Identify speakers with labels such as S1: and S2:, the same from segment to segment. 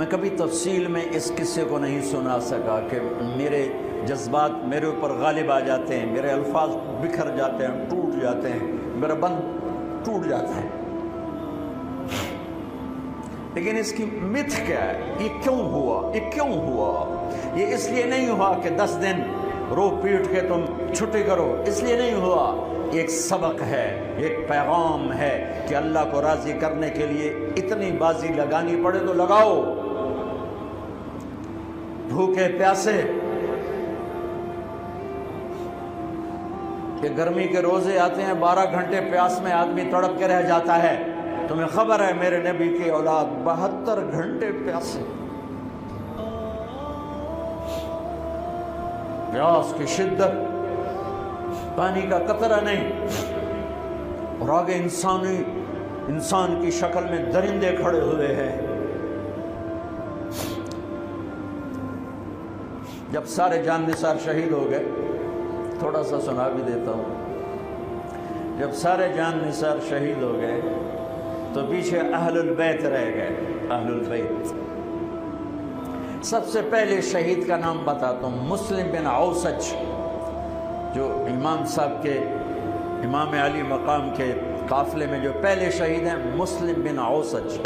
S1: میں کبھی تفصیل میں اس قصے کو نہیں سنا سکا کہ میرے جذبات میرے اوپر غالب آ جاتے ہیں، میرے الفاظ بکھر جاتے ہیں، ٹوٹ جاتے ہیں، میرا بند ٹوٹ جاتا ہے۔ لیکن اس کی متھ کیا ہے؟ یہ کیوں ہوا؟ یہ کیوں ہوا؟ یہ اس لیے نہیں ہوا کہ 10 دن رو پیٹ کے تم چھٹی کرو، اس لیے نہیں ہوا۔ ایک سبق ہے، ایک پیغام ہے کہ اللہ کو راضی کرنے کے لیے اتنی بازی لگانی پڑے تو لگاؤ۔ بھوکے پیاسے، کہ گرمی کے روزے آتے ہیں 12 گھنٹے پیاس میں آدمی تڑپ کے رہ جاتا ہے۔ تمہیں خبر ہے میرے نبی کی اولاد 72 گھنٹے پیاسے، پیاس کی شدت، پانی کا قطرہ نہیں، اور آگے انسان کی شکل میں درندے کھڑے ہوئے ہیں۔ جب سارے جان نثار شہید ہو گئے، تھوڑا سا سنا بھی دیتا ہوں، جب سارے جان نثار شہید ہو گئے تو پیچھے اہل البیت رہ گئے۔ اہل البیت، سب سے پہلے شہید کا نام بتاتا ہوں، مسلم بن اوسج، جو امام صاحب کے، امام علی مقام کے قافلے میں جو پہلے شہید ہیں، مسلم بن اوسج۔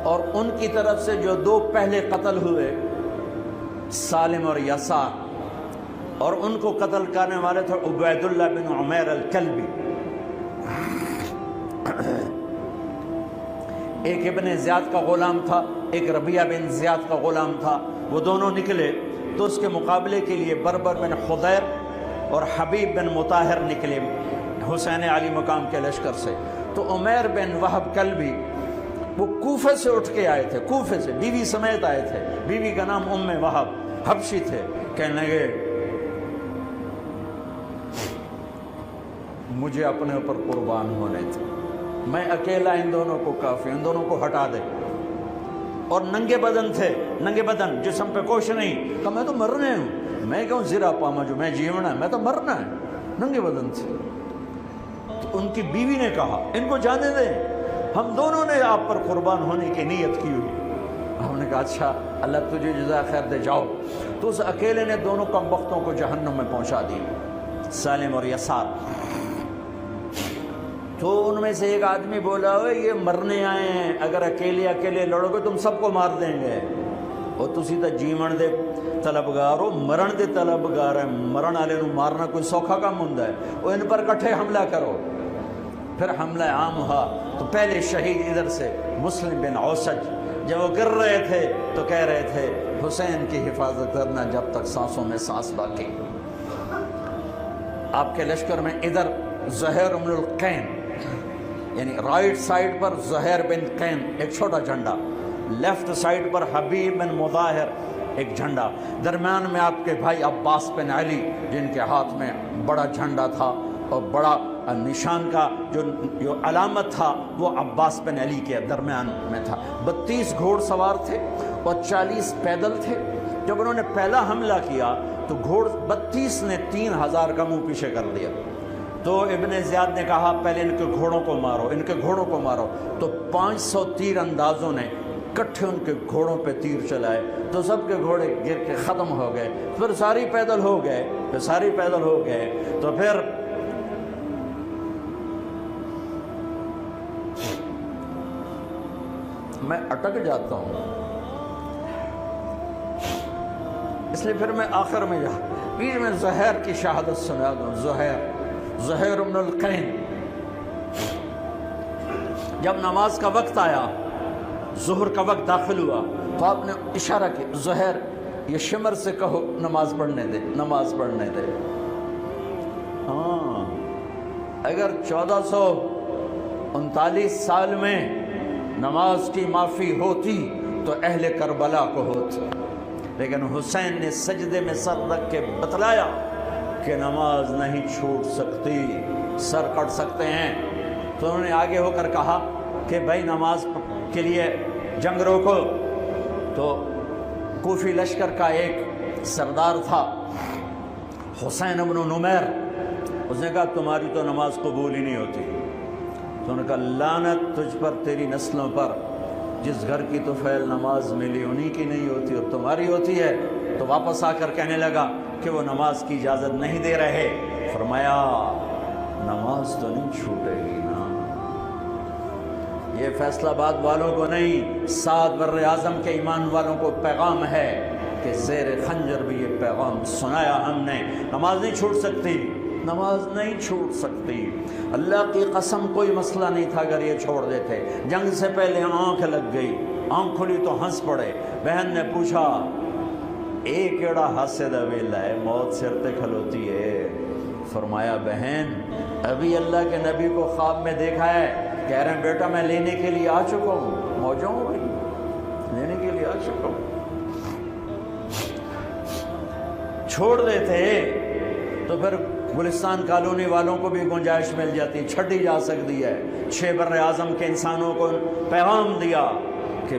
S1: اور ان کی طرف سے جو 2 پہلے قتل ہوئے، سالم اور یسار، اور ان کو قتل کرنے والے تھے عبید اللہ بن عمیر الکلبی۔ ایک ابن زیاد کا غلام تھا، ایک ربیعہ بن زیاد کا غلام تھا۔ وہ دونوں نکلے تو اس کے مقابلے کے لیے بربر بن خدیر اور حبیب بن مطاہر نکلے حسین علی مقام کے لشکر سے۔ تو عمیر بن وہب کلبی وہ کوفے سے اٹھ کے آئے تھے، کوفے سے بیوی سمیت آئے تھے، بیوی کا نام ام وہب، حبشی تھے۔ کہنے لگے مجھے اپنے اوپر قربان ہونے تھے، میں اکیلا ان دونوں کو کافی، ان دونوں کو ہٹا دے۔ اور ننگے بدن تھے، ننگے بدن، جسم پہ کچھ نہیں۔ کہا میں تو مرنے ہوں، میں کیوں زیرہ پاما جو میں جیونا ہے، میں تو مرنا ہے۔ ننگے بدن تھے۔ تو ان کی بیوی نے کہا ان کو جانے دیں، ہم دونوں نے آپ پر قربان ہونے کی نیت کی ہوئی۔ ہم نے کہا اچھا اللہ تجھے جزائے خیر دے، جاؤ۔ تو اس اکیلے نے دونوں کم بختوں کو جہنم میں پہنچا دی، سالم اور یسار۔ تو ان میں سے ایک آدمی بولا ہوئے یہ مرنے آئے ہیں، اگر اکیلے لڑو گے تم سب کو مار دیں گے، اور تسی تو جیون دے طلبگار ہو، مرن دے طلبگار ہیں، مرن والے نو مارنا کوئی سوکھا کام ہوندا ہے، وہ ان پر کٹھے حملہ کرو۔ پھر حملہ عام ہوا تو پہلے شہید ادھر سے مسلم بن اوسج، جب وہ گر رہے تھے تو کہہ رہے تھے حسین کی حفاظت کرنا جب تک سانسوں میں سانس باقی۔ آپ کے لشکر میں ادھر زہیر بن القین، یعنی رائٹ سائڈ پر زہیر بن قین ایک چھوٹا جھنڈا، لیفٹ سائڈ پر حبیب بن مظاہر ایک جھنڈا، درمیان میں آپ کے بھائی عباس بن علی جن کے ہاتھ میں بڑا جھنڈا تھا، اور بڑا نشان کا جو علامت تھا وہ عباس بن علی کے درمیان میں تھا۔ 32 گھوڑ سوار تھے اور 40 پیدل تھے۔ جب انہوں نے پہلا حملہ کیا تو گھوڑ 32 نے 3000 کا منہ پیچھے کر دیا۔ تو ابن زیاد نے کہا پہلے ان کے گھوڑوں کو مارو، ان کے گھوڑوں کو مارو۔ تو 500 تیر اندازوں نے کٹھے ان کے گھوڑوں پہ تیر چلائے، تو سب کے گھوڑے گر کے ختم ہو گئے۔ پھر ساری پیدل ہو گئے، تو پھر میں اٹک جاتا ہوں، اس لیے پھر میں آخر میں بیچ میں زہیر کی شہادت سنا دوں۔ زہیر بن القین، جب نماز کا وقت آیا، ظہر کا وقت داخل ہوا، تو آپ نے اشارہ کیا زہیر یہ شمر سے کہو نماز پڑھنے دے۔ ہاں، اگر 1439 سال میں نماز کی معافی ہوتی تو اہل کربلا کو ہوتی، لیکن حسین نے سجدے میں سر رکھ کے بتلایا کہ نماز نہیں چھوٹ سکتی، سر کٹ سکتے ہیں۔ تو انہوں نے آگے ہو کر کہا کہ بھائی نماز کے لیے جنگ روکو۔ تو کوفی لشکر کا ایک سردار تھا حسین بن نمیر، اس نے کہا تمہاری تو نماز قبول ہی نہیں ہوتی۔ تو انہوں نے کہا لعنت تجھ پر، تیری نسلوں پر، جس گھر کی طفیل نماز ملی انہی کی نہیں ہوتی اور تمہاری ہوتی ہے. تو واپس آ کر کہنے لگا کہ وہ نماز کی اجازت نہیں دے رہے. فرمایا نماز تو نہیں چھوٹے گی نا. یہ فیصل آباد والوں کو نہیں، 7 بر اعظم کے ایمان والوں کو پیغام ہے کہ زیر خنجر بھی یہ پیغام سنایا ہم نے. نماز نہیں چھوٹ سکتی، نماز نہیں چھوٹ سکتی. اللہ کی قسم کوئی مسئلہ نہیں تھا اگر یہ چھوڑ دیتے. جنگ سے پہلے آنکھ لگ گئی، آنکھ کھلی تو ہنس پڑے. بہن نے پوچھا ایک ایڑا ہاسے دا ویلا ہے، موت سر تے کھلوتی ہے. فرمایا بہن ابھی اللہ کے نبی کو خواب میں دیکھا ہے، کہہ رہے ہیں بیٹا میں لینے کے لیے آ چکا ہوں. موجوں ہوں بھائی، لینے کے لیے آ چکا ہوں. چھوڑ دیتے تو پھر گلستان کالونی والوں کو بھی گنجائش مل جاتی، چھٹی جا سکتی ہے. 6 بر اعظم کے انسانوں کو پیغام دیا کہ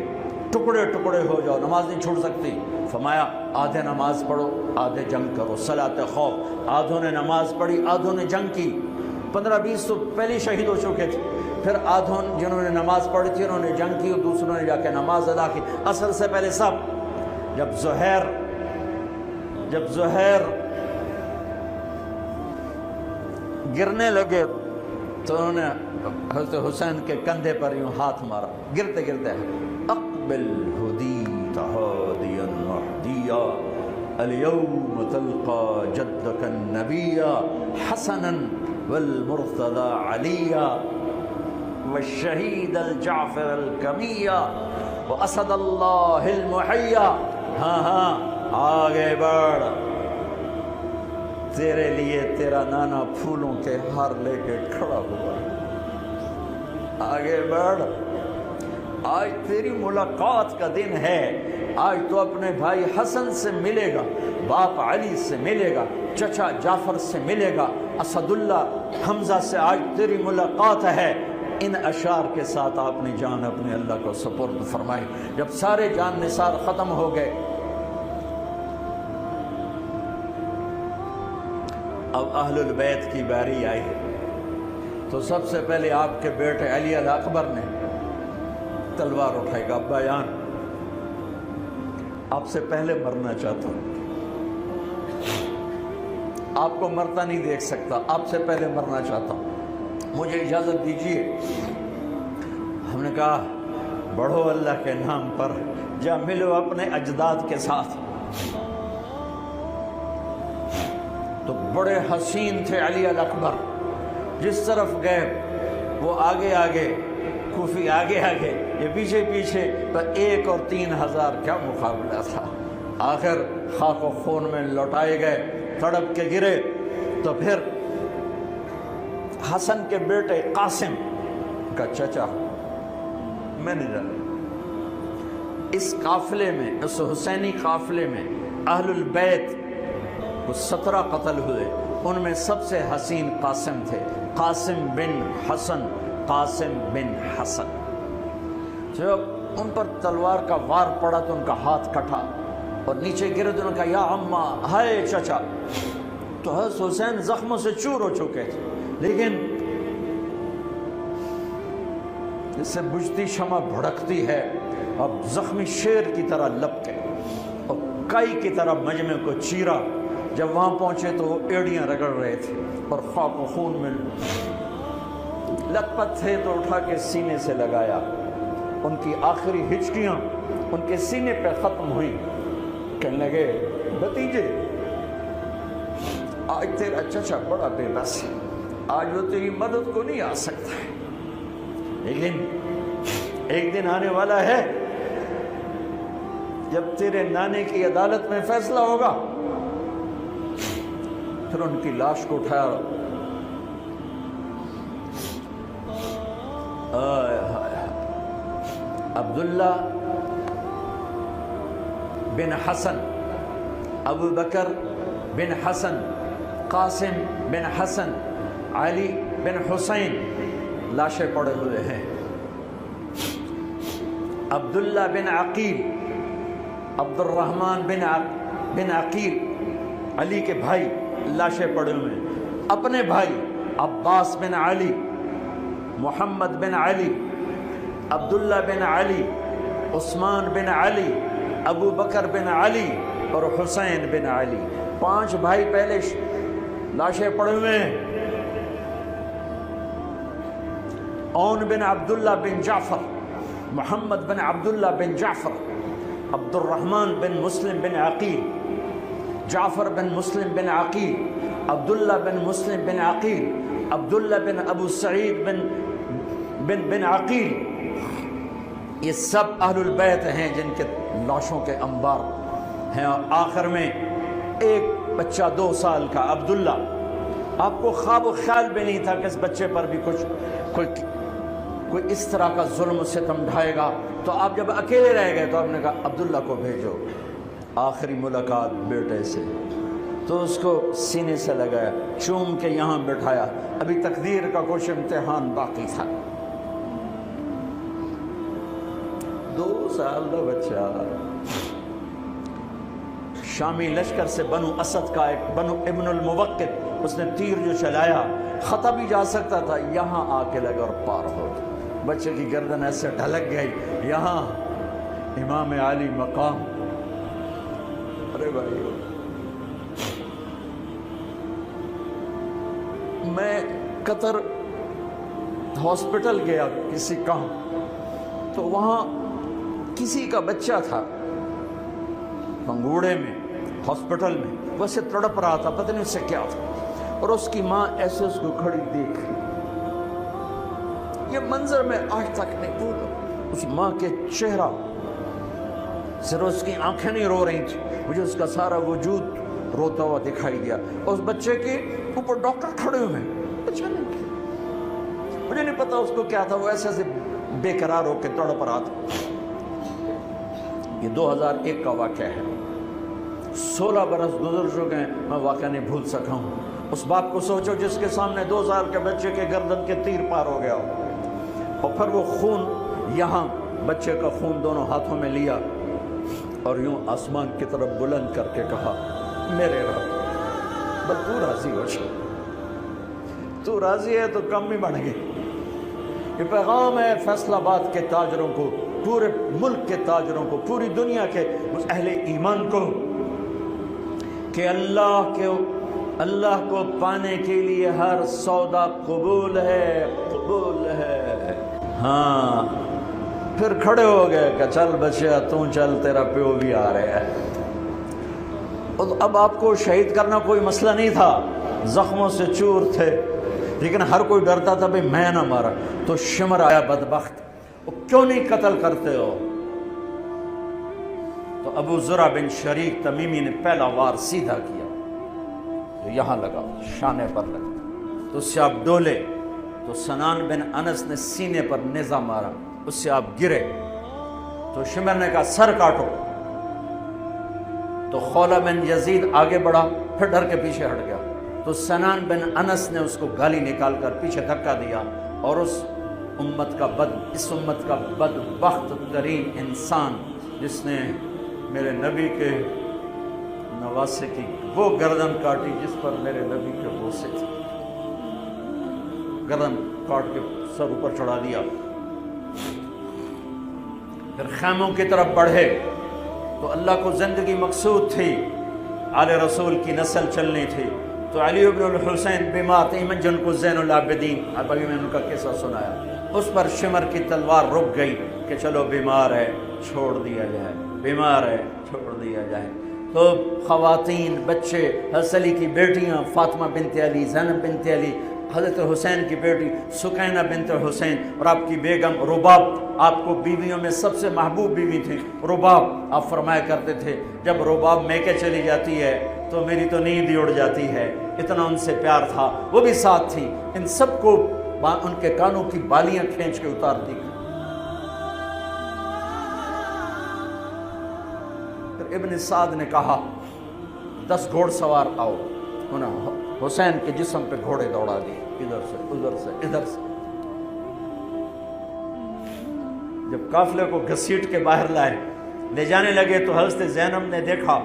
S1: ٹکڑے ٹکڑے ہو جاؤ، نماز نہیں چھوٹ سکتی. فرمایا آدھے نماز پڑھو آدھے جنگ کرو، صلاۃ خوف. آدھوں نے نماز پڑھی آدھوں نے جنگ کی. 15-20 تو پہلے شہید ہو چکے تھے. پھر آدھوں جنہوں نے نماز پڑھی تھی انہوں نے جنگ کی اور دوسروں نے جا کے نماز ادا کی. عصر سے پہلے سب. جب زہیر گرنے لگے تو انہوں نے حضرت حسین کے کندھے پر یوں ہاتھ مارا. گرتے گرتے اقبل ہدیت ہادیا وحدیا اليوم تلقى جدك النبي حسنا والمرتضى عليا والشهيد الجعفر الكمية واسد الله المحيا. ہاں آگے بڑھ، تیرے لیے تیرا نانا پھولوں کے ہار لے کے کھڑا ہوا. آگے بڑھ، آج تیری ملاقات کا دن ہے. آج تو اپنے بھائی حسن سے ملے گا، باپ علی سے ملے گا، چچا جعفر سے ملے گا، اسد اللہ حمزہ سے آج تیری ملاقات ہے. ان اشعار کے ساتھ آپ نے جان اپنے اللہ کو سپرد فرمائی. جب سارے جان نثار ختم ہو گئے اب اہل البیت کی باری آئی ہے. تو سب سے پہلے آپ کے بیٹے علی الاکبر نے تلوار اٹھائی گا. ابا جان آپ سے پہلے مرنا چاہتا ہوں، آپ کو مرتا نہیں دیکھ سکتا، آپ سے پہلے مرنا چاہتا ہوں، مجھے اجازت دیجیے. ہم نے کہا بڑھو اللہ کے نام پر، جا ملو اپنے اجداد کے ساتھ. تو بڑے حسین تھے علی الاکبر، جس طرف گئے وہ آگے آگے، کوفی آگے آگے، یہ پیچھے پیچھے. تو 1 اور 3,000 کیا مقابلہ تھا. آخر خاک و خون میں لوٹائے گئے، تڑپ کے گرے. تو پھر حسن کے بیٹے قاسم کا چچا میں نے جانا، اس قافلے میں، اس حسینی قافلے میں اہل البیت وہ 17 قتل ہوئے. ان میں سب سے حسین قاسم تھے، قاسم بن حسن. قاسم بن حسن جب ان پر تلوار کا وار پڑا تو ان کا ہاتھ کٹا اور نیچے گرے تو ان کا یا اماں، ہائے چچا. تو حضرت حسین زخموں سے چور ہو چکے تھے، لیکن جس سے بجھتی شمع بھڑکتی ہے، اب زخمی شیر کی طرح لپکے اور کائی کی طرح مجمع کو چیرا. جب وہاں پہنچے تو وہ ایڑیاں رگڑ رہے تھے اور خاک و خون میں لت پت تھے. تو اٹھا کے سینے سے لگایا. ان کی آخری ہچکیاں ان کے سینے پہ ختم ہوئی. کہنے لگے بھتیجے آج تیرا چچا بڑا بے بس ہے، آج وہ تیری مدد کو نہیں آ سکتا ہے، لیکن ایک دن آنے والا ہے جب تیرے نانے کی عدالت میں فیصلہ ہوگا. پھر ان کی لاش کو اٹھایا. عبداللہ بن حسن، ابو بکر بن حسن، قاسم بن حسن، علی بن حسین لاشیں پڑے ہوئے ہیں. عبداللہ بن عقیل، عبد الرحمن بن عقیل علی کے بھائی لاشیں پڑے ہوئے ہیں. اپنے بھائی عباس بن علی، محمد بن علی، عبداللہ بن علی، عثمان بن علی، ابو بکر بن علی اور حسین بن علی، 5 بھائی پہلے لاشیں پڑے ہوئے ہیں۔ اون بن عبداللہ بن جعفر، محمد بن عبداللہ بن جعفر، عبد الرحمن بن مسلم بن عقیل، جعفر بن مسلم بن عقیل، عبداللہ بن مسلم بن عقیل، عبداللہ بن ابو سعید بن عقیل، یہ سب اہل البیت ہیں جن کے لاشوں کے انبار ہیں۔ اور آخر میں ایک بچہ 2 سال کا عبداللہ، آپ کو خواب و خیال بھی نہیں تھا کہ اس بچے پر بھی کوئی اس طرح کا ظلم و ستم ڈھائے گا، تو آپ جب اکیلے رہ گئے تو آپ نے کہا عبداللہ کو بھیجو۔ آخری ملاقات بیٹے سے، تو اس کو سینے سے لگایا، چوم کے یہاں بٹھایا، ابھی تقدیر کا کچھ امتحان باقی تھا۔ 2 سال کا بچہ، شامی لشکر سے بنو اسد کا ایک بنو ابن الموقد، اس نے تیر جو چلایا، خطا بھی جا سکتا تھا، یہاں آ کے لگا اور پار ہو گیا۔ بچے کی گردن ایسے ڈھلک گئی، یہاں امام علی مقام۔ ارے بھائی، میں قطر ہاسپٹل گیا کسی کام، تو وہاں کسی کا بچہ تھا پنگوڑے میں، ہاسپٹل میں، ویسے تڑپ رہا تھا، پتہ نہیں اس سے کیا تھا، اور اس کی ماں ایسے اس کو کھڑی دیکھ رہی۔ یہ منظر میں آج تک نہیں بھولا، اس ماں کے چہرہ، صرف اس کی آنکھیں نہیں رو رہی تھی، مجھے اس کا سارا وجود روتا ہوا دکھائی دیا۔ اس بچے کے اوپر ڈاکٹر کھڑے ہوئے ہیں، اچھا نہیں، مجھے نہیں پتا اس کو کیا تھا، وہ ایسے ایسے بے قرار ہو کے تڑپ رہا تھا۔ یہ 2001 کا واقعہ ہے، 16 برس گزر چکے ہیں، میں واقعہ نہیں بھول سکا ہوں۔ اس باپ کو سوچو جس کے سامنے 2 سال کے بچے کے گردن کے تیر پار ہو گیا، اور پھر وہ خون، یہاں بچے کا خون دونوں ہاتھوں میں لیا اور یوں آسمان کی طرف بلند کر کے کہا، میرے رب، بس تو راضی ہو جا، تو راضی ہے تو کم بھی بڑھ گئی۔ یہ پیغام ہے فیصل آباد کے تاجروں کو، پورے ملک کے تاجروں کو، پوری دنیا کے اہل ایمان کو، کہ اللہ کو پانے کے لیے ہر سودا قبول ہے، قبول ہے۔ ہاں، پھر کھڑے ہو گئے کہ چل بچیا تو چل، تیرا پیو بھی آ رہا ہے۔ اور اب آپ کو شہید کرنا کوئی مسئلہ نہیں تھا، زخموں سے چور تھے، لیکن ہر کوئی ڈرتا تھا بھئی میں نہ مارا۔ تو شمر آیا بدبخت، وہ کیوں نہیں قتل کرتے ہو؟ تو ابو زرع بن شریک تمیمی نے پہلا وار سیدھا کیا، تو یہاں لگا، شانے پر لگا، تو اس سے آپ ڈولے، تو سنان بن انس نے سینے پر نیزہ مارا، اس سے آپ گرے، تو شمر نے کہا سر کاٹو، تو خولہ بن یزید آگے بڑھا، پھر ڈر کے پیچھے ہٹ گیا، تو سنان بن انس نے اس کو گالی نکال کر پیچھے دھکا دیا، اور اس امت کا بدبخت ترین انسان جس نے میرے نبی کے نواسے کی وہ گردن کاٹی جس پر میرے نبی کے بوسے تھے، گردن کاٹ کے سر اوپر چڑھا دیا۔ پھر خیموں کی طرف بڑھے، تو اللہ کو زندگی مقصود تھی، آل رسول کی نسل چلنی تھی، تو علی ابن الحسین بیمار تھے، جن کو زین العابدین، ابھی میں ان کا قصہ سنایا، اس پر شمر کی تلوار رک گئی کہ چلو بیمار ہے چھوڑ دیا جائے، بیمار ہے چھوڑ دیا جائے۔ تو خواتین، بچے، حضرت علی کی بیٹیاں فاطمہ بنت علی، زینب بنت علی، حضرت حسین کی بیٹی سکینہ بنت حسین، اور آپ کی بیگم رباب، آپ کو بیویوں میں سب سے محبوب بیوی تھی رباب۔ آپ فرمایا کرتے تھے جب رباب میکے چلی جاتی ہے تو میری تو نیند ہی اڑ جاتی ہے، اتنا ان سے پیار تھا، وہ بھی ساتھ تھی۔ ان سب کو ان کے کانوں کی بالیاں کھینچ کے اتار دی۔ پھر ابن سعد نے کہا 10 گھوڑ سوار آؤ، انہوں حسین کے جسم پہ گھوڑے دوڑا دیے، ادھر سے ادھر سے ادھر سے۔ جب قافلے کو گھسیٹ کے باہر لائے، لے جانے لگے، تو حضرت زینب نے دیکھا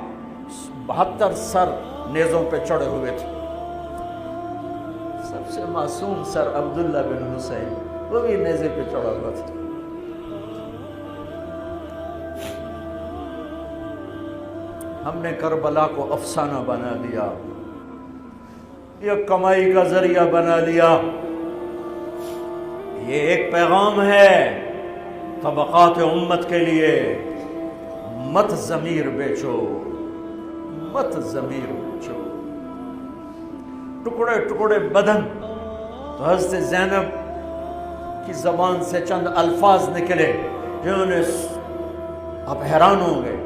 S1: 72 سر نیزوں پہ چڑھے ہوئے تھے، سب سے معصوم سر عبداللہ بن حسین، وہ بھی نیزے پہ چڑھا ہوا تھا۔ ہم نے کربلا کو افسانہ بنا دیا، یہ کمائی کا ذریعہ بنا لیا۔ یہ ایک پیغام ہے طبقات امت کے لیے، مت ضمیر بیچو، مت ضمیر بیچو۔ ٹکڑے ٹکڑے بدن، تو حضرت زینب کی زبان سے چند الفاظ نکلے جنہوں نے، آپ حیران ہوں گے،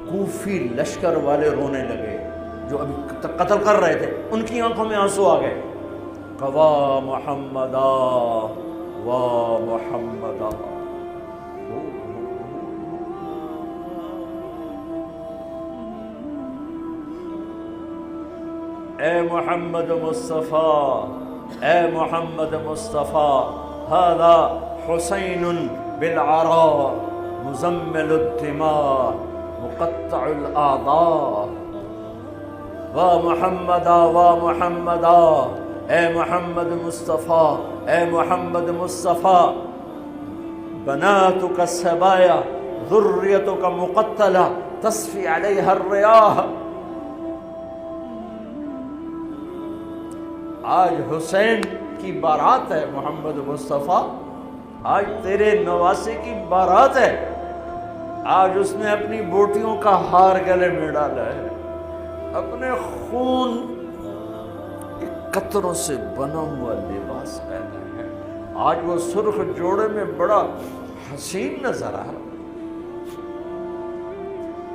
S1: کوفی لشکر والے رونے لگے جو ابھی قتل کر رہے تھے، ان کی آنکھوں میں آنسو آ گئے۔ قوا محمدا وا محمدا، اے محمد مصطفیٰ، اے محمد مصطفیٰ، هذا حسین بالعراء مزمل الدماء مقطع الاعضاء، وا محمدا وا محمدا، اے محمد مصطفیٰ، اے محمد مصطفیٰ، بناتک السبایا ذریتک مقتلہ تصفی علیہا الریاح۔ آج حسین کی بارات ہے محمد مصطفیٰ، آج تیرے نواسے کی بارات ہے، آج اس نے اپنی بوٹیوں کا ہار گلے میں ڈالا ہے، اپنے خون کے قطروں سے بنا ہوا لباس پہنا ہے، آج وہ سرخ جوڑے میں بڑا حسین نظر آ رہا،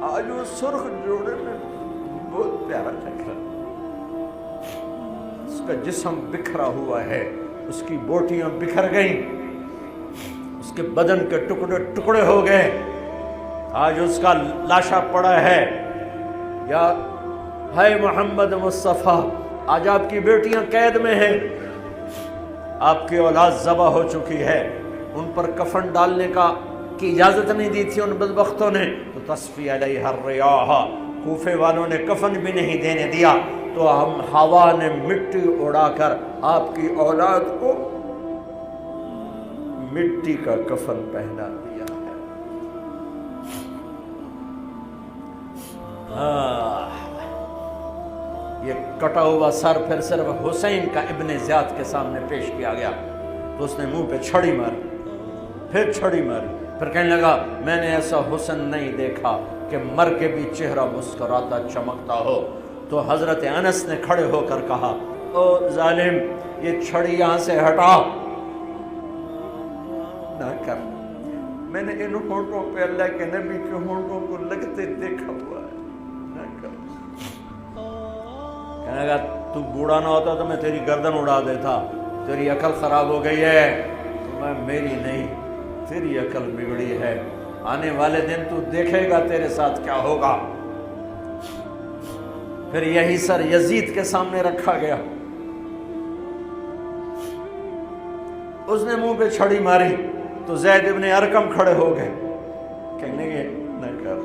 S1: آج وہ سرخ جوڑے میں بہت پیارا لگ رہا، اس کا جسم بکھرا ہوا ہے، اس کی بوٹیاں بکھر گئیں، اس کے بدن کے ٹکڑے ٹکڑے ہو گئے، آج اس کا لاشا پڑا ہے۔ یا ہے محمد مصطفیٰ، آج آپ کی بیٹیاں قید میں ہیں، آپ کی اولاد ذبح ہو چکی ہے، ان پر کفن ڈالنے کی اجازت نہیں دی تھی ان بدبختوں نے، تو تصفی علیہ الریاح، کوفے والوں نے کفن بھی نہیں دینے دیا، تو ہم ہوا نے مٹی اڑا کر آپ کی اولاد کو مٹی کا کفن پہنا دیا ہے۔ یہ کٹا ہوا سر پھر صرف حسین کا ابن زیاد کے سامنے پیش کیا گیا، تو اس نے منہ پہ چھڑی ماری، پھر چھڑی ماری، پھر کہنے لگا میں نے ایسا حسن نہیں دیکھا کہ مر کے بھی چہرہ مسکراتا چمکتا ہو۔ تو حضرت انس نے کھڑے ہو کر کہا او ظالم، یہ چھڑی یہاں سے ہٹا، نہ کر، میں نے ان ہونٹوں پہ اللہ کے نبی کے ہونٹوں کو لگتے دیکھا ہوا ہے، نہ کر۔ کہنے لگا تو بوڑھا نہ ہوتا تو میں تیری گردن اڑا دیتا، تیری عقل خراب ہو گئی ہے۔ تو میں میری نہیں، تیری عقل بگڑی ہے، آنے والے دن تو دیکھے گا تیرے ساتھ کیا ہوگا۔ پھر یہی سر یزید کے سامنے رکھا گیا، اس نے منہ پہ چھڑی ماری تو زید ابن ارقم کھڑے ہو گئے، کہنے لگے نہ کر،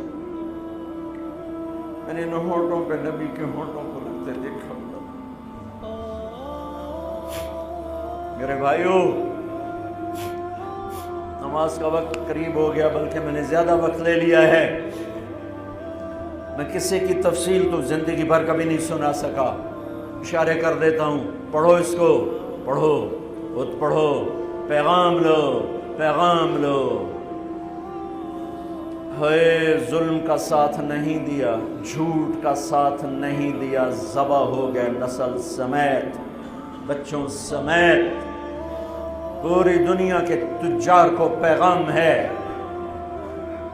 S1: میں نے ان ہونٹوں پہ نبی کے ہونٹوں کو لگتے دیکھا ہوا۔ میرے بھائیو، نماز کا وقت قریب ہو گیا، بلکہ میں نے زیادہ وقت لے لیا ہے، میں کسی کی تفصیل تو زندگی بھر کبھی نہیں سنا سکا، اشارے کر دیتا ہوں، پڑھو اس کو، پڑھو، خود پڑھو، پیغام لو، پیغام لو۔ ہے ظلم کا ساتھ نہیں دیا، جھوٹ کا ساتھ نہیں دیا، ذبح ہو گئے نسل سمیت، بچوں سمیت، پوری دنیا کے تجار کو پیغام ہے،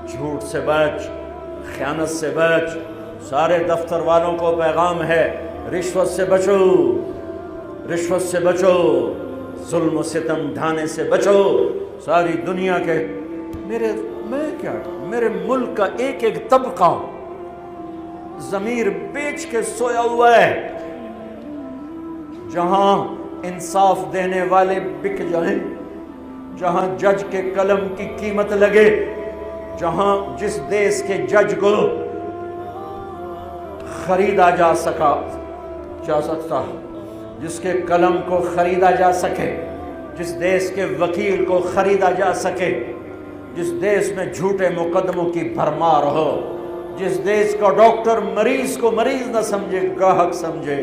S1: جھوٹ سے بچ، خیانت سے بچ، سارے دفتر والوں کو پیغام ہے، رشوت سے بچو، رشوت سے بچو، ظلم و ستم ڈھانے سے بچو، ساری دنیا کے، میرے ملک کا ایک ایک طبقہ ضمیر بیچ کے سویا ہوا ہے، جہاں انصاف دینے والے بک جائیں، جہاں جج کے قلم کی قیمت لگے، جہاں جس دیش کے جج کو خریدا جا سکتا، جس کے قلم کو خریدا جا سکے، جس دیش کے وکیل کو خریدا جا سکے، جس دیش میں جھوٹے مقدموں کی بھرمار ہو، جس دیش کا ڈاکٹر مریض کو مریض نہ سمجھے گاہک سمجھے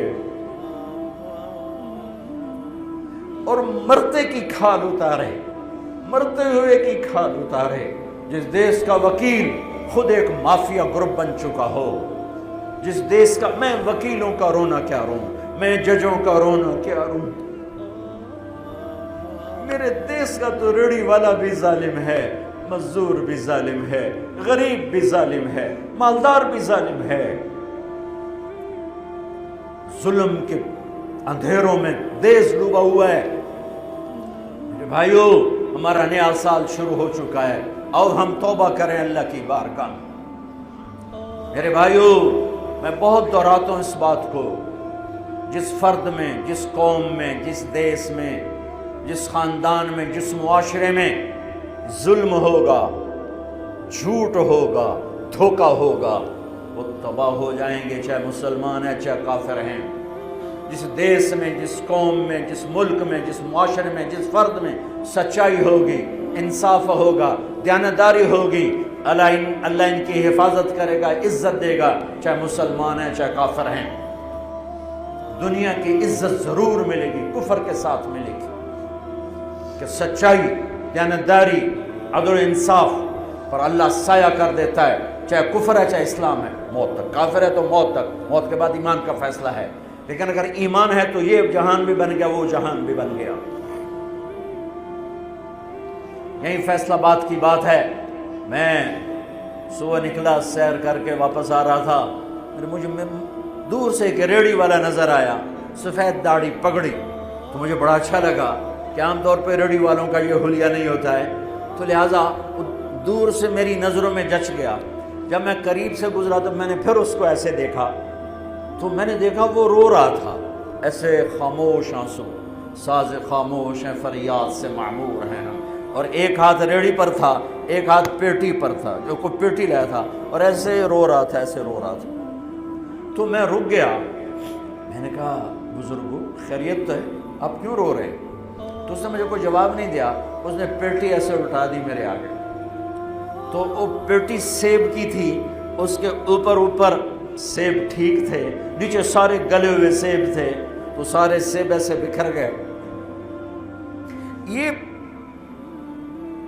S1: اور مرتے کی کھال اتارے، مرتے ہوئے کی کھال اتارے، جس دیش کا وکیل خود ایک مافیا گروپ بن چکا ہو، جس دیش کا، میں وکیلوں کا رونا کیا روں، میں ججوں کا رونا کیا روں، میرے دیش کا تو ریڑھی والا بھی ظالم ہے، مزدور بھی ظالم ہے، غریب بھی ظالم ہے، مالدار بھی ظالم ہے، ظلم کے اندھیروں میں دیش ڈوبا ہوا ہے۔ میرے بھائیو، ہمارا نیا سال شروع ہو چکا ہے اور ہم توبہ کریں اللہ کی بارگاہ میں۔ میرے بھائیو، میں بہت دہراتا ہوں اس بات کو، جس فرد میں، جس قوم میں، جس دیش میں، جس خاندان میں، جس معاشرے میں ظلم ہوگا، جھوٹ ہوگا، دھوکہ ہوگا، وہ تباہ ہو جائیں گے، چاہے مسلمان ہیں چاہے کافر ہیں۔ جس دیش میں، جس قوم میں، جس ملک میں، جس معاشرے میں، جس فرد میں سچائی ہوگی، انصاف ہوگا، دیانتداری ہوگی، اللہ ان کی حفاظت کرے گا، عزت دے گا، چاہے مسلمان ہیں چاہے کافر ہیں۔ دنیا کی عزت ضرور ملے گی، کفر کے ساتھ ملے گی، کہ سچائی، دیانتداری، عدل و انصاف پر اللہ سایہ کر دیتا ہے، چاہے کفر ہے چاہے اسلام ہے، موت تک۔ کافر ہے تو موت تک، موت کے بعد ایمان کا فیصلہ ہے، لیکن اگر ایمان ہے تو یہ جہان بھی بن گیا، وہ جہان بھی بن گیا۔ یہی فیصلہ بات کی بات ہے۔ میں صبح نکلا، سیر کر کے واپس آ رہا تھا، مجھے دور سے ایک ریڑھی والا نظر آیا، سفید داڑھی پگڑی، تو مجھے بڑا اچھا لگا کہ عام طور پہ ریڑھی والوں کا یہ حلیہ نہیں ہوتا ہے، تو لہٰذا دور سے میری نظروں میں جچ گیا۔ جب میں قریب سے گزرا تو میں نے پھر اس کو ایسے دیکھا، تو میں نے دیکھا وہ رو رہا تھا، ایسے خاموش آنسو، ساز خاموش ہیں فریاد سے معمور ہیں ہم، اور ایک ہاتھ ریڑھی پر تھا، ایک ہاتھ پیٹی پر تھا، جو کوئی پیٹی لایا تھا، اور ایسے رو رہا تھا، ایسے رو رہا تھا۔ تو میں رک گیا، میں نے کہا بزرگو خیریت تو ہے، آپ کیوں رو رہے ہیں؟ تو اس نے مجھے کوئی جواب نہیں دیا، اس نے پیٹی ایسے اٹھا دی میرے آگے، تو وہ پیٹی سیب کی تھی، اس کے اوپر سیب ٹھیک تھے، نیچے سارے گلے ہوئے سیب تھے، تو سارے سیب ایسے بکھر گئے۔ یہ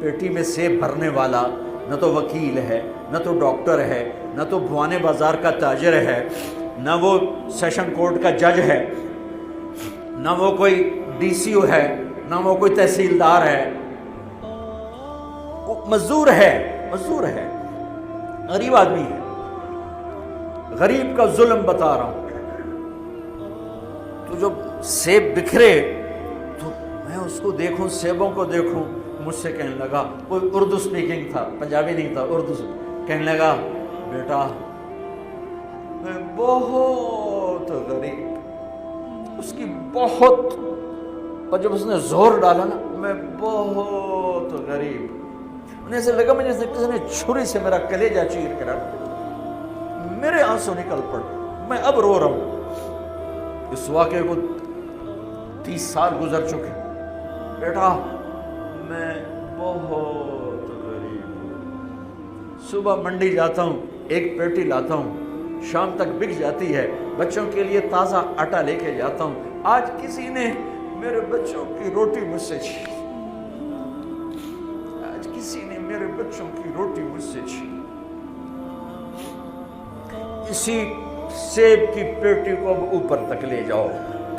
S1: پیٹی میں سیب بھرنے والا نہ تو وکیل ہے، نہ تو ڈاکٹر ہے، نہ تو بھوانے بازار کا تاجر ہے، نہ وہ سیشن کورٹ کا جج ہے، نہ وہ کوئی ڈی سی او ہے، نہ وہ کوئی تحصیلدار ہے، وہ مزدور ہے، غریب آدمی ہے۔ غریب کا ظلم بتا رہا ہوں۔ تو جب سیب بکھرے تو میں اس کو دیکھوں، سیبوں کو دیکھوں، مجھ سے کہنے لگا، کوئی اردو سپیکنگ تھا، پنجابی نہیں تھا، اردو، کہنے لگا بیٹا میں بہت غریب، اس کی بہت، اور جب اس نے زور ڈالا نا، میں بہت غریب، انہیں ایسے لگا مجھے کسی نے چھری سے میرا کلیجہ چیر کے رکھ دیا، میرے آنسو نکل پڑے، میں اب رو رہا ہوں۔ اس واقعے کو 30 سال گزر چکے۔ بیٹا میں بہت غریب ہوں، صبح منڈی جاتا ہوں، ایک پیٹی لاتا ہوں، شام تک بک جاتی ہے، بچوں کے لیے تازہ آٹا لے کے جاتا ہوں، آج کسی نے میرے بچوں کی روٹی مجھ سے چھین، آج کسی نے میرے بچوں کی روٹی مجھ سے چھین۔ اسی سیب کی پیٹی کو اب اوپر تک لے جاؤ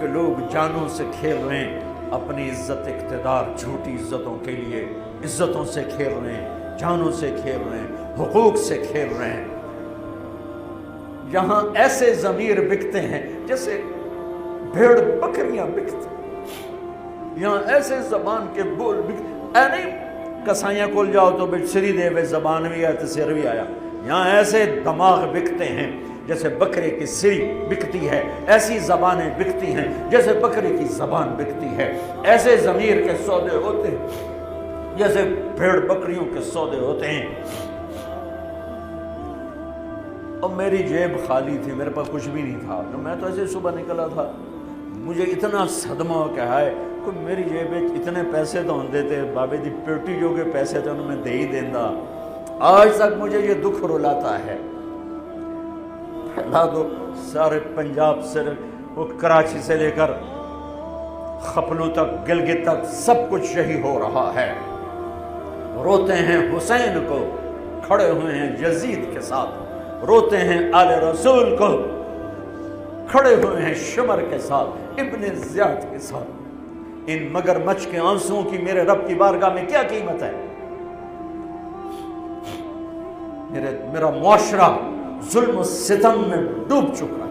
S1: کہ لوگ جانوں سے کھیل رہے ہیں، اپنی عزت اقتدار، جھوٹی عزتوں کے لیے عزتوں سے کھیل رہے ہیں، جانوں سے کھیل رہے ہیں، حقوق سے کھیل رہے ہیں۔ یہاں ایسے ضمیر بکتے ہیں جیسے بھیڑ بکریاں بکتے ہیں، یہاں ایسے زبان کے بول بکتے، اے نہیں کسائیاں کھول جاؤ تو بچ سری دے وے زبان بھی آیا تو سر بھی آیا، یہاں ایسے دماغ بکتے ہیں جیسے بکرے کی سری بکتی ہے، ایسی زبانیں بکتی ہیں جیسے بکرے کی زبان بکتی ہے، ایسے ضمیر کے سودے ہوتے ہیں جیسے بھیڑ بکریوں کے سودے ہوتے ہیں۔ اور میری جیب خالی تھی، میرے پاس کچھ بھی نہیں تھا، میں تو ایسے صبح نکلا تھا، مجھے اتنا صدمہ کہ ہے کہ میری جیب اتنے پیسے تو ہوں دیتے، بابے دی پیٹی جو کہ پیسے تھے انہوں میں دے ہی دینا۔ آج تک مجھے یہ دکھ رلاتا ہے لا دو سارے پنجاب سے وہ کراچی سے لے کر خپلو تک گلگت تک سب کچھ یہی ہو رہا ہے. روتے ہیں حسین کو کھڑے ہوئے ہیں یزید کے ساتھ، روتے ہیں آل رسول کو کھڑے ہوئے ہیں شمر کے ساتھ، ابن زیاد کے ساتھ. ان مگر مچھ کے آنسوؤں کی میرے رب کی بارگاہ میں کیا قیمت ہے؟ میرا معاشرہ ظلم و ستم میں ڈوب چکا ہے.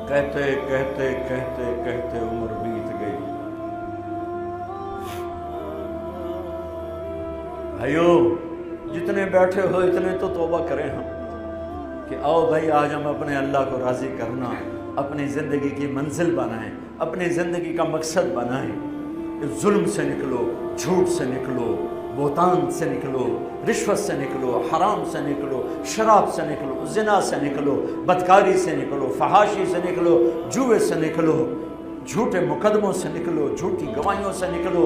S1: کہتے کہتے کہتے کہتے عمر بیت گئی. بھائیو جتنے بیٹھے ہو اتنے تو توبہ کریں ہم کہ آؤ بھائی آج ہم اپنے اللہ کو راضی کرنا اپنی زندگی کی منزل بنائیں، اپنی زندگی کا مقصد بنائیں. ظلم سے نکلو، جھوٹ سے نکلو، بہتان سے نکلو، رشوت سے نکلو، حرام سے نکلو، شراب سے نکلو، زنا سے نکلو، بدکاری سے نکلو، فحاشی سے نکلو، جوے سے نکلو، جھوٹے مقدموں سے نکلو، جھوٹی گواہیوں سے نکلو.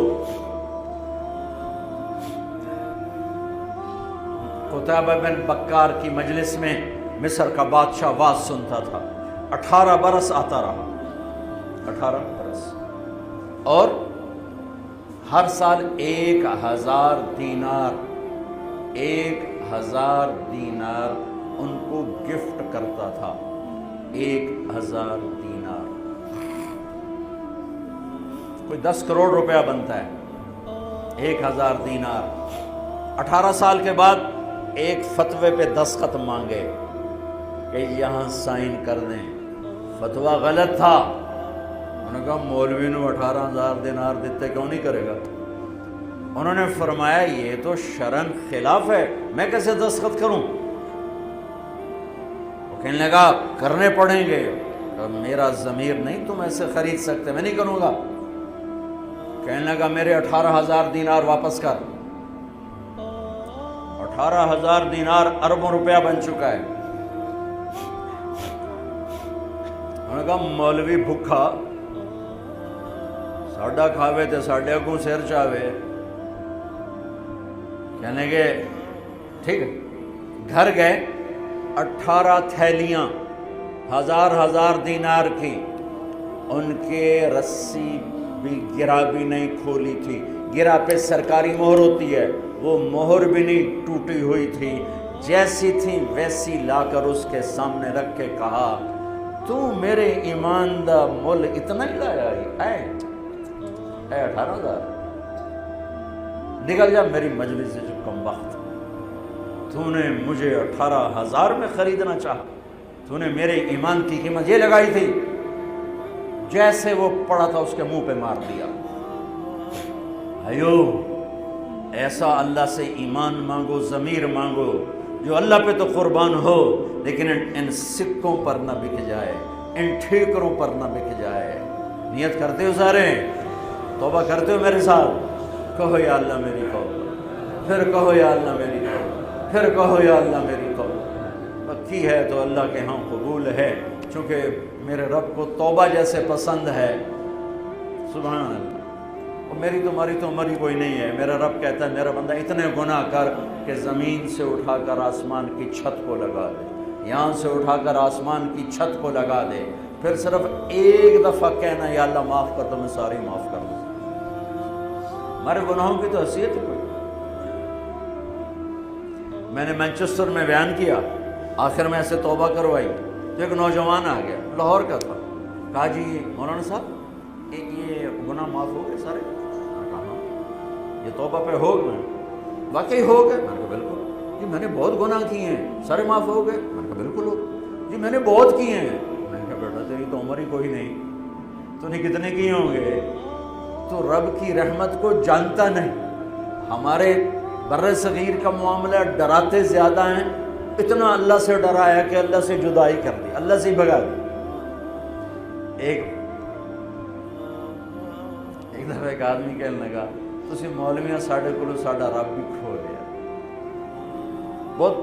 S1: قتیبہ بن بکار کی مجلس میں مصر کا بادشاہ واز سنتا تھا. 18 برس آتا رہا، 18 برس، اور ہر سال 1000 دینار 1000 دینار ان کو گفٹ کرتا تھا. 1000 دینار کوئی 10 کروڑ روپیہ بنتا ہے. 1000 دینار. 18 سال کے بعد ایک فتوے پہ دستخط مانگے کہ یہاں سائن کر دیں. فتویٰ غلط تھا. انہوں نے کہا مولوی نے 18,000 دینار دیتے کیوں نہیں کرے گا؟ انہوں نے فرمایا یہ تو شرعاً خلاف ہے، میں کیسے دستخط کروں؟ وہ کہنے لگا کرنے پڑیں گے. میرا ضمیر نہیں تم ایسے خرید سکتے، میں نہیں کروں گا. کہنے لگا میرے 18,000 دینار واپس کر. 18,000 دینار اربوں روپیہ بن چکا ہے. انہوں نے کہا مولوی بھکھا ساڈا کھاوے تے ساڈے اگوں سر چاوے. کہنے گے ٹھیک ہے. گھر گئے، 18 تھیلیاں 1000 دینار کی. ان کے رسی بھی گرا بھی نہیں کھولی تھی. گرا پہ سرکاری مہر ہوتی ہے، وہ مہر بھی نہیں ٹوٹی ہوئی تھی. جیسی تھی ویسی لا کر اس کے سامنے رکھ کے کہا تو میرے ایمان دا مول اتنا ہی لایا اے 18,000 نکل جا میری مجلس سے. جو کم وقت تو نے مجھے 18,000 میں خریدنا چاہا، تو نے میرے ایمان کی قیمت یہ لگائی تھی. جیسے وہ پڑا تھا اس کے منہ پہ مار دیا. بھائیو ایسا اللہ سے ایمان مانگو، ضمیر مانگو جو اللہ پہ تو قربان ہو، لیکن ان سکوں پر نہ بک جائے، ان ٹھیکروں پر نہ بک جائے. نیت کرتے ہو سارے؟ توبہ کرتے ہو میرے ساتھ؟ کہو یا اللہ میری توبہ، پھر کہو یا اللہ میری توبہ، پھر کہو یا اللہ میری توبہ. پکی ہے تو اللہ کے ہاں قبول ہے، چونکہ میرے رب کو توبہ جیسے پسند ہے. سبحان اللہ. اور میری تمہاری تو عمر ہی کوئی نہیں ہے. میرا رب کہتا ہے میرا بندہ اتنے گناہ کر کہ زمین سے اٹھا کر آسمان کی چھت کو لگا دے، یہاں سے اٹھا کر آسمان کی چھت کو لگا دے، پھر صرف ایک دفعہ کہنا یا اللہ معاف کر تو میں ساری معاف کر دوں. ہمارے گناہوں کی تو حیثیت ہی کوئی. میں نے مینچسٹر میں بیان کیا، آخر میں ایسے توبہ کروائی تو ایک نوجوان آ گیا، لاہور کا تھا. کہا جی مولانا صاحب یہ گناہ معاف ہو گئے سارے؟ یہ توبہ پہ ہو گئے؟ واقعی ہو گئے؟ میں نے کہا بالکل. جی میں نے بہت گناہ کیے ہیں، سارے معاف ہو گئے؟ میں نے کہا بالکل ہو. جی میں نے بہت کیے ہیں. میں نے کہا بیٹا تیری تو عمر ہی کوئی نہیں، تو نے کتنے کیے ہوں گے؟ تو رب کی رحمت کو جانتا نہیں. ہمارے بر صغیر کا معاملہ ڈراتے زیادہ ہیں. اتنا اللہ سے ڈرایا کہ اللہ سے جدائی کر دی، اللہ سے ہی بھگا دی. ایک دفعہ ایک آدمی کہنے لگا تسی مولویاں ساڈے کولوں ساڈا رب بھی کھو لیا. بہت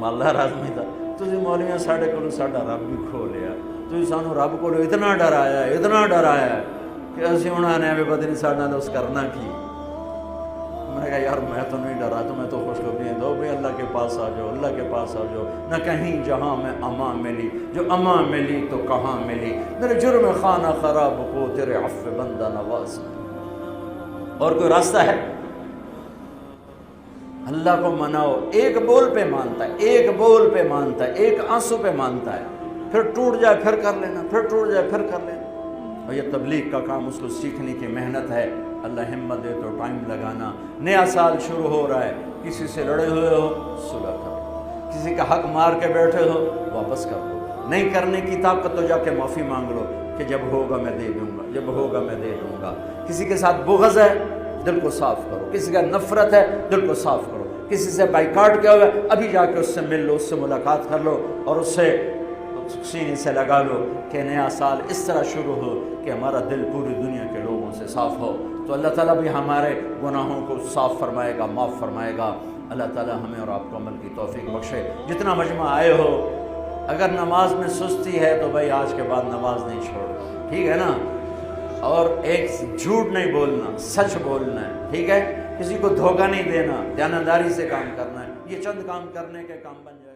S1: مالدار آدمی تھا. تسی مولویاں ساڈے کولوں ساڈا رب بھی کھو لیا. تسی سانو رب کولوں اتنا ڈرایا کہ اسی ہن آنے بھی پتہ نہیں ساڈے نال اس کرنا کی. میں نے کہا یار میں تو نہیں ڈرا، تمہیں تو خوشخبریاں دو بھائی اللہ کے پاس آ جاؤ، اللہ کے پاس آ جاؤ، نہ کہیں جہاں میں امان ملی، جو امان ملی تو کہاں ملی، میرے جرم خانہ خراب کو تیرے عفو بندہ نواز میں۔ اور کوئی راستہ ہے؟ اللہ کو مناؤ، ایک بول پہ مانتا ہے، ایک بول پہ مانتا ہے، ایک آنسو پہ مانتا ہے، پھر ٹوٹ جائے پھر کر لینا، پھر ٹوٹ جائے پھر کر لینا۔ اور یہ تبلیغ کا کام، اس کو سیکھنے کی محنت ہے، اللہ ہمت دے تو ٹائم لگانا۔ نیا سال شروع ہو رہا ہے، کسی سے لڑے ہوئے ہو صلح کرو، کسی کا حق مار کے بیٹھے ہو واپس کر دو، نہیں کرنے کی طاقت تو جا کے معافی مانگ لو کہ جب ہوگا میں دے دوں گا، جب ہوگا میں دے دوں گا۔ کسی کے ساتھ بغض ہے دل کو صاف کرو، کسی کا نفرت ہے دل کو صاف کرو، کسی سے بائیکاٹ کیا ہوا ہے ابھی جا کے اس سے مل لو، اس سے ملاقات کر لو اور اس سے سینے سے لگا لو کہ نیا سال اس طرح شروع ہو کہ ہمارا دل پوری دنیا کے لوگوں سے صاف ہو۔ تو اللہ تعالیٰ بھی ہمارے گناہوں کو صاف فرمائے گا، معاف فرمائے گا۔ اللہ تعالیٰ ہمیں اور آپ کو عمل کی توفیق بخشے۔ جتنا مجمع آئے ہو، اگر نماز میں سستی ہے تو بھائی آج کے بعد نماز نہیں چھوڑنا، ٹھیک ہے نا؟ اور ایک جھوٹ نہیں بولنا، سچ بولنا ہے، ٹھیک ہے؟ کسی کو دھوکہ نہیں دینا، دیانتداری سے کام کرنا ہے۔ یہ چند کام کرنے کے کام بن جائے۔